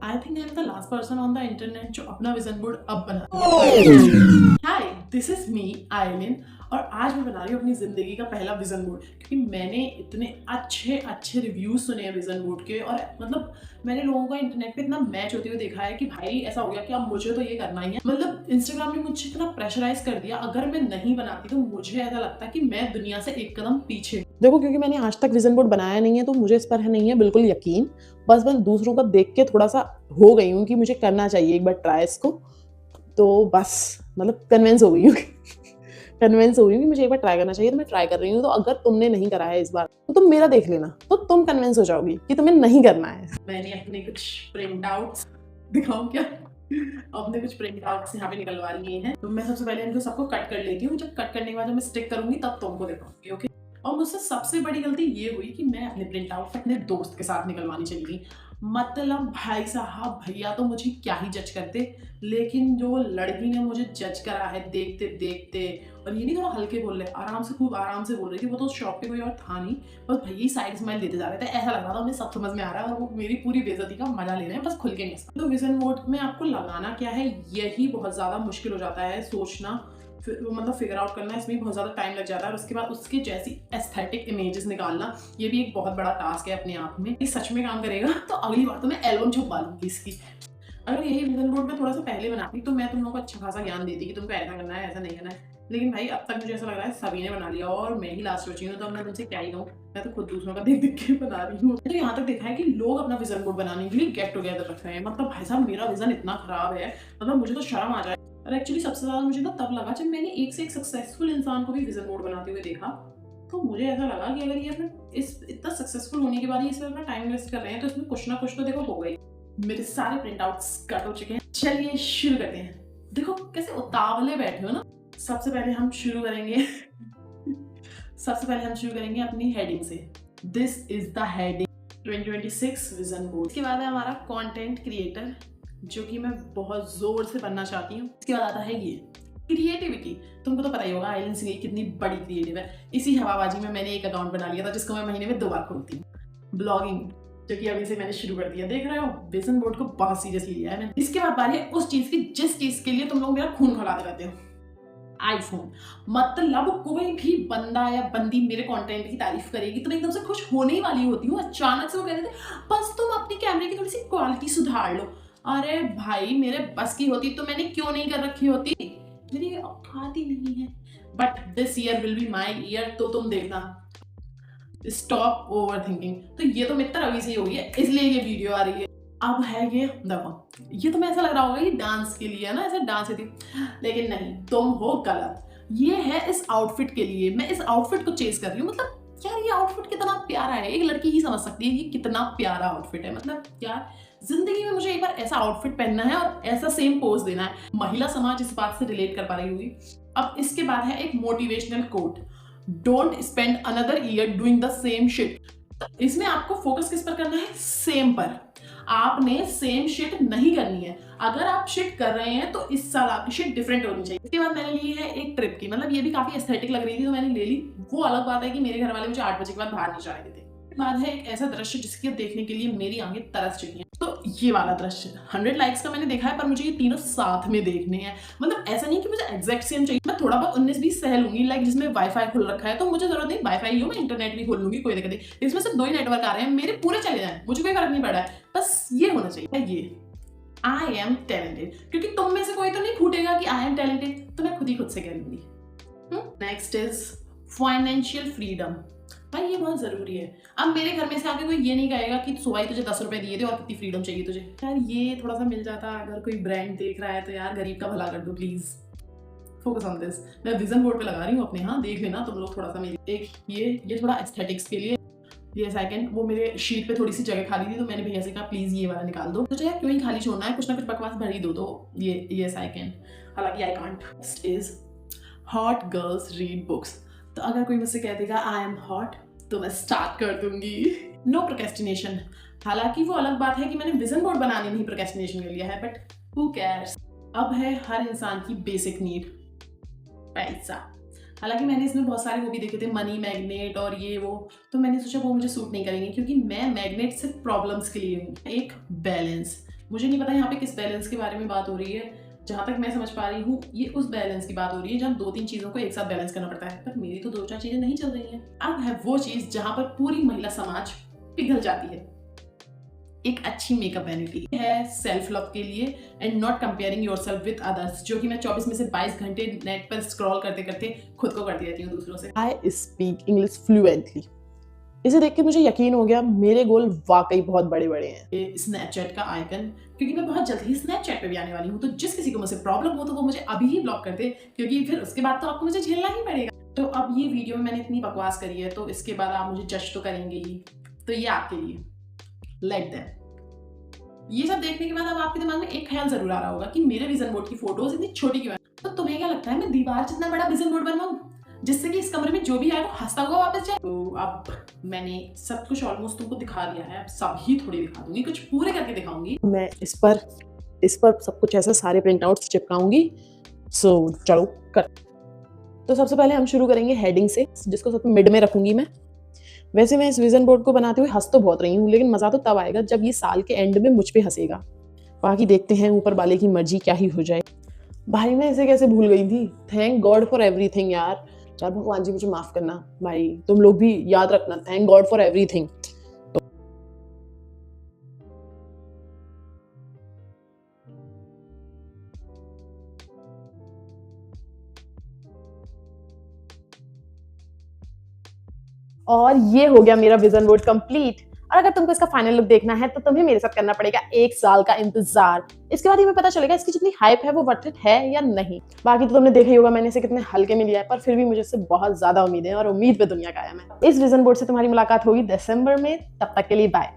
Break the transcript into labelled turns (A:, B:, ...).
A: I think I am the last person on the internet जो अपना vision board अब बना। हाय, दिस इज मी आइलिन, और आज मैं बना रही हूँ अपनी जिंदगी का पहला विजन बोर्ड, क्योंकि मैंने इतने अच्छे अच्छे रिव्यूज सुने हैं विजन बोर्ड के। और मतलब मैंने लोगों का इंटरनेट पे इतना मैच होते हुए देखा है कि भाई ऐसा हो गया कि अब मुझे तो ये करना ही है। मतलब इंस्टाग्राम ने मुझे इतना प्रेशराइज कर दिया, अगर मैं नहीं बनाती तो मुझे ऐसा लगता है कि मैं दुनिया से एक कदम पीछे। देखो, क्योंकि मैंने आज तक विजन बोर्ड बनाया नहीं है तो मुझे इस पर नहीं है बिल्कुल यकीन। बस मैं दूसरों का देख के थोड़ा सा हो गई हूँ कि मुझे करना चाहिए एक बार ट्राई इसको। तो बस मतलब कन्विंस हो गई हूँ कन्विंस हो गई हूँ कि मुझे एक बार ट्राई करना चाहिए, तो मैं ट्राई कर रही हूँ। तो अगर तुमने नहीं करा है इस बार तो तुम मेरा देख लेना, तो तुम कन्विंस हो जाओगी कि तुम्हें नहीं करना है। मैंने अपने कुछ प्रिंट आउट्स दिखाऊं क्या? अपने कुछ प्रिंट आउट्स यहाँ पे निकलवा लिए हैं। तो मैं सबसे पहले इनको सबको कट कर लेती हूँ। जब कट करने के बाद जब मैं स्टिक करूंगी तब तुमको दिखाऊंगी, ओके? और मुझसे सबसे बड़ी गलती ये हुई कि मैं अपने प्रिंट आउट अपने दोस्त के साथ निकलवानी चली गई। मतलब भाई साहब, भैया तो मुझे क्या ही जज करते, लेकिन जो लड़की ने मुझे जज करा है देखते देखते। और ये नहीं थोड़ा हल्के बोल रहे, आराम से, खूब आराम से बोल रही थी। वो तो शॉप पे कोई और था नहीं, बस भैया ही साइड स्माइल देते जा रहे थे। ऐसा लग रहा था उन्हें सब समझ में आ रहा है और वो मेरी पूरी बेइज्जती का मजा ले रहे हैं, बस खुल के नहीं। तो विजन बोर्ड में आपको लगाना क्या है यही बहुत ज्यादा मुश्किल हो जाता है सोचना, मतलब फिगर आउट करना। इसमें बहुत ज़्यादा टाइम लग जाता है। और उसके बाद उसके जैसी एस्थेटिक इमेजेस निकालना, ये भी एक बहुत बड़ा टास्क है अपने आप में। ये सच में काम करेगा तो अगली बार तो मैं एल्बम छुपा लूंगी इसकी। अगर यही विजन बोर्ड में थोड़ा सा पहले बनाती तो मैं तुम लोगों को अच्छा खासा ज्ञान देती कि तुमको ऐसा करना है, ऐसा नहीं करना है। लेकिन भाई अब तक मुझे ऐसा लग रहा है सभी ने बना लिया और मैं ही लास्ट बची हूँ, तो मैं तुमसे क्या ही कहूँ। मैं तो खुद दूसरों का देख देख के बना रही हूँ। तो यहाँ तक देखा है कि लोग अपना विजन बोर्ड बनाने के लिए गेट टुगेदर रख रहे हैं। मतलब भाई साहब, मेरा विजन इतना खराब है, मतलब मुझे तो शर्म आ जाए। और एक्चुअली सबसे ज्यादा मुझे ना तब लगा जब मैंने एक से एक सक्सेसफुल इंसान को भी विजन बोर्ड बनाते हुए देखा। तो मुझे ऐसा लगा कि अगर ये अपने इस इतना सक्सेसफुल होने के बाद इस अपना टाइम वेस्ट कर रहे हैं तो इसमें कुछ ना कुछ तो देखो होगा ही। मेरे सारे प्रिंट आउट्स कट हो चुके हैं, चलिए शुरू करते हैं। देखो कैसे उतावले बैठे हो ना। सबसे पहले हम शुरू करेंगे सबसे पहले हम शुरू करेंगे अपनी हेडिंग से। This is the heading 2026 vision board. इसके बाद है हमारा कंटेंट क्रिएटर, जो कि मैं बहुत जोर से बनना चाहती हूँ। इसके बाद आता है ये क्रिएटिविटी। तुमको तो पता ही होगा आइलिन सिंह कितनी बड़ी क्रिएटिव है। इसी हवाबाजी में मैंने एक अकाउंट बना लिया था जिसको मैं महीने में 2 बार खोलती हूँ। ब्लॉगिंग, जो कि अभी से मैंने शुरू कर दिया। देख रहे हो, विजन बोर्ड को बहुत सीरियसली लिया है मैंने। इसके बाद बारी है उस चीज की जिस चीज के लिए तुम लोग मेरा खून खौलाते रहते हो, आईफोन। मतलब कोई भी बंदा या बंदी मेरे कंटेंट की तारीफ करेगी तो मैं एकदम से खुश होने ही वाली होती हूँ। अचानक से वो कहते थे बस तुम अपनी कैमरे की थोड़ी सी क्वालिटी सुधार लो। अरे भाई, मेरे बस की होती तो मैंने क्यों नहीं कर रखी होती, मेरी औकात ही नहीं है। But this year will be my year, तो तुम देखना। Stop over thinking. तो ये तो मित्र अभी से ही हो गई है, इसलिए ये वीडियो आ रही है। अब है ये देखो, ये तुम्हें ऐसा लग रहा होगा ये डांस के लिए है ना, ऐसे डांस थी, लेकिन नहीं, तुम हो गलत। ये है इस आउटफिट के लिए। मैं इस आउटफिट को चेस कर रही हूँ। मतलब यार, ये आउटफिट कितना प्यारा है, एक लड़की ही समझ सकती है ये कितना प्यारा आउटफिट है। मतलब यार, जिंदगी में मुझे एक बार ऐसा आउटफिट पहनना है और ऐसा सेम पोज देना है। महिला समाज इस बात से रिलेट कर पा रही होगी। अब इसके बाद है एक motivational quote, don't spend another year doing the same shit. इसमें आपको फोकस किस पर करना है? सेम पर। आपने सेम शिट नहीं करनी है। अगर आप शिट कर रहे हैं तो इस साल आपकी शिट डिफरेंट होनी चाहिए। इसके बाद मैंने ली है एक ट्रिप की, मतलब ये भी काफी एस्थेटिक लग रही थी तो मैंने ले ली। वो अलग बात है कि मेरे घर वाले मुझे 8 बजे के बाद बाहर नहीं जाने देते। बाद है एक ऐसा दृश्य जिसके देखने के लिए मेरी आंखें तरस चुकी हैं। तो ये वाला दृश्य 100 लाइक्स का मैंने देखा है, पर मुझे ये तीनों साथ में देखने हैं। मतलब ऐसा नहीं कि मुझे एग्जैक्ट सेम चाहिए, मैं थोड़ा बहुत 19-20 सह लूंगी। लाइक जिसमें वाईफाई खुल रखा है तो मुझे जरूरत नहीं वाईफाई हो, मैं इंटरनेट भी खोल लूंगी, कोई दिक्कत नहीं। इसमें सिर्फ 2 ही नेटवर्क आ रहे हैं, मेरे पूरे चले जाए, मुझे कोई फर्क नहीं पड़ा है। बस ये होना चाहिए। ये आई एम टैलेंटेड, क्योंकि तुम में से कोई तो नहीं फूटेगा कि आई एम टैलेंटेड, तो मैं खुद ही खुद से कह लूंगी। Next is financial freedom. भाई ये बहुत जरूरी है। अब मेरे घर में से आके कोई ये नहीं कहेगा कि सुबह तुझे 10 रुपए दिए थे और कितनी फ्रीडम चाहिए तुझे। यार ये थोड़ा सा मिल जाता, अगर कोई ब्रांड देख रहा है तो यार गरीब का भला कर दो प्लीज। Focus on this. मैं विजन बोर्ड पे लगा रही हूँ अपने, हाँ देख लेना तुम लोग थोड़ा सा। मेरी एक ये थोड़ा एस्थेटिक्स के लिए। ये सेकंड, वो मेरे शीट पे थोड़ी सी जगह खाली थी तो मैंने भैया से कहा प्लीज ये वाला निकाल दो। मुझे क्यों ही खाली छोड़ना है, कुछ ना कुछ बकवास भर ही दो। तो ये सेकंड, हालांकि I can't. Next is hot girls read books. तो अगर कोई मुझसे कह देगा आई एम हॉट तो मैं स्टार्ट कर दूंगी। No procrastination. हालांकि वो अलग बात है कि मैंने विजन बोर्ड बनाने में ही प्रोक्रेस्टिनेशन कर लिया है, बट हु केयर्स। अब है हर इंसान की बेसिक नीड, पैसा। हालांकि मैंने इसमें बहुत सारे वो भी देखे थे, मनी मैग्नेट और ये वो, तो मैंने सोचा वो मुझे सूट नहीं करेंगे, क्योंकि मैं मैग्नेट सिर्फ प्रॉब्लम्स के लिए हूँ। एक बैलेंस, मुझे नहीं पता यहाँ पे किस बैलेंस के बारे में बात हो रही है। जहाँ तक मैं समझ पा रही हूँ ये उस बैलेंस की बात हो रही है जहाँ 2-3 चीज़ों को एक साथ बैलेंस करना पड़ता है, पर मेरी तो 2-4 चीज़ें नहीं चल रही हैं। अब है वो चीज़ जहाँ पर पूरी महिला समाज पिघल जाती है। एक अच्छी मेकअप वैनिटी है सेल्फ लव के लिए and not comparing yourself with others, जो कि मैं 24 में से 22 घंटे नेट पर स्क्रॉल करते करते खुद को करती रहती हूँ दूसरों से।
B: I speak English fluently. इसे देख के मुझे यकीन हो गया मेरे गोल वाकई बहुत बड़े बड़े हैं।
A: स्नैपचैट का आइकन, क्योंकि मैं बहुत जल्द ही स्नैपचैट पे भी आने वाली हूँ, तो जिस किसी को मुझसे प्रॉब्लम हो तो वो मुझे अभी ही ब्लॉक कर दे, क्योंकि फिर उसके बाद तो आपको मुझे झेलना ही पड़ेगा। तो अब ये वीडियो में मैंने इतनी बकवास करी है तो इसके बाद आप मुझे जज तो करेंगे ही, तो ये आपके लिए लाइक दैट। ये सब देखने के बाद अब आपके दिमाग में एक ख्याल जरूर आ रहा होगा कि मेरे विजन बोर्ड की फोटोज इतनी छोटी क्यों है। तो तुम्हें क्या लगता है मैं दीवार जितना बड़ा विजन बोर्ड बनवाऊं जिससे कि इस कमरे में जो भी आए वो हंसता हुआ वापस जाए? तो अब मैंने सब कुछ ऑलमोस्ट तुमको दिखा दिया है, अब सभी थोड़ी दिखा दूंगी, कुछ पूरे करके दिखाऊंगी।
B: मैं इस पर सब कुछ ऐसे सारे प्रिंट आउट्स चिपकाऊंगी। सो चलो कर। तो सबसे पहले हम शुरू करेंगे हेडिंग से, जिसको सबसे मिड में रखूंगी मैं। वैसे मैं इस विजन बोर्ड को बनाते हुए हंस तो बहुत रही हूँ, लेकिन मजा तो तब आएगा जब ये साल के एंड में मुझ पे हंसेगा। बाकी देखते हैं ऊपर वाले की मर्जी क्या ही हो जाए। भाई मैं इसे कैसे भूल गई थी। थैंक गॉड फॉर एवरीथिंग यार भगवान जी मुझे माफ करना भाई, तुम लोग भी याद रखना थैंक गॉड फॉर एवरीथिंग। और ये हो गया मेरा विजन बोर्ड कंप्लीट। और अगर तुमको इसका फाइनल लुक देखना है तो तुम्हें मेरे साथ करना पड़ेगा 1 साल का इंतजार। इसके बाद ही हमें पता चलेगा इसकी जितनी हाइप है वो वर्थ इट है या नहीं। बाकी तो तुमने देखा ही होगा मैंने इसे कितने हल्के में लिया है, पर फिर भी मुझे इससे बहुत ज्यादा उम्मीद है और उम्मीद पे दुनिया कायम है। इस विजन बोर्ड से तुम्हारी मुलाकात होगी दिसंबर में, तब तक के लिए बाय।